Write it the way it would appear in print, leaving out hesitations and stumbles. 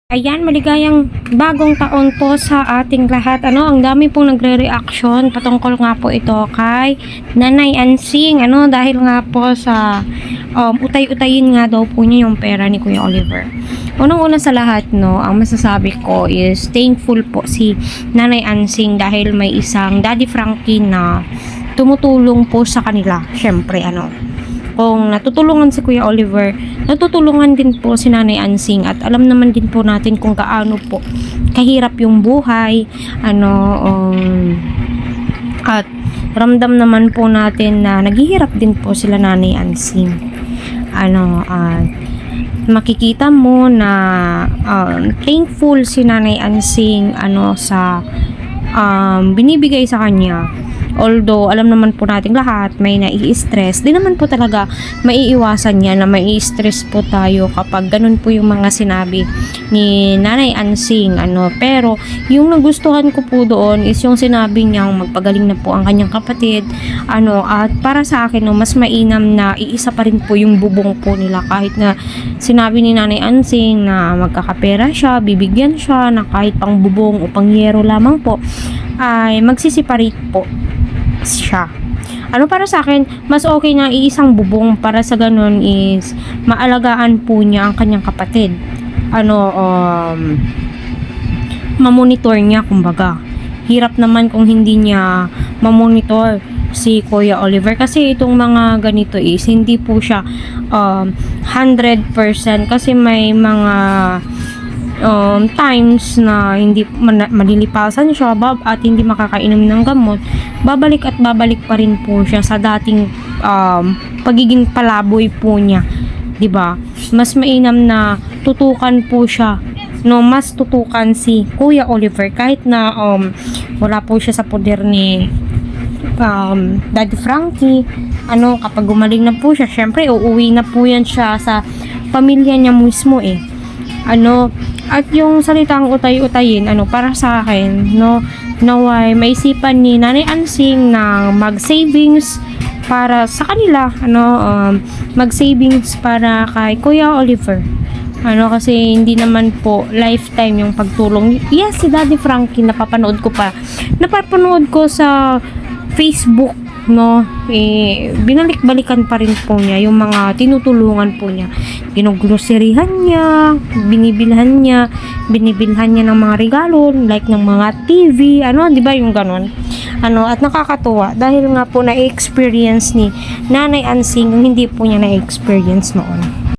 Ayan, maligayang bagong taon po sa ating lahat. Ang dami pong nagre-reaction patungkol nga po ito kay Nanay Ansing. Dahil nga po sa utay-utayin nga daw po niya yung pera ni Kuya Oliver. Unang-una sa lahat, ang masasabi ko is thankful po si Nanay Ansing dahil may isang Daddy Frankie na tumutulong po sa kanila. Syempre, kung natutulungan si Kuya Oliver, natutulungan din po si Nanay Ansing at alam naman din po natin kung gaano po kahirap yung buhay, at ramdam naman po natin na naghihirap din po sila Nanay Ansing. Makikita mo na thankful si Nanay Ansing sa binibigay sa kanya. Although, alam naman po natin lahat, may nai-stress. Di naman po talaga maiiwasan niya na mai-stress po tayo kapag ganun po yung mga sinabi ni Nanay Ansing. Pero, yung nagustuhan ko po doon is yung sinabi niyang magpagaling na po ang kanyang kapatid. At para sa akin, mas mainam na iisa pa rin po yung bubong po nila. Kahit na sinabi ni Nanay Ansing na magkakapera siya, bibigyan siya na kahit pang bubong o pang yero lamang po, ay magsisiparate po siya. Para sa akin, mas okay na iisang bubong para sa ganun is maalagaan po niya ang kanyang kapatid. Mamonitor niya, kumbaga. Hirap naman kung hindi niya mamonitor si Kuya Oliver kasi itong mga ganito is hindi po siya 100% kasi may mga times na hindi malilipasan siya at hindi makakainom ng gamot, babalik at babalik pa rin po siya sa dating pagiging palaboy po niya, 'di ba? Mas mainam na tutukan po siya, mas tutukan si Kuya Oliver kahit na wala po siya sa poder ni Daddy Frankie. Kapag gumaling na po siya, syempre uuwi na po yan siya sa pamilya niya mismo at yung salitang utay-utayin, para sa akin, naway maisipan ni Nanay Ansing na mag-savings para sa kanila, mag-savings para kay Kuya Oliver. Kasi hindi naman po lifetime yung pagtulong. Yes, si Daddy Frankie, napapanood ko sa Facebook, binalik-balikan pa rin po niya yung mga tinutulungan po niya. Ginugroserihan niya, binibilhan niya ng mga regalo like ng mga TV, di ba yung ganon. At nakakatuwa dahil nga po na-experience ni Nanay Ansing yung hindi po niya na-experience noon.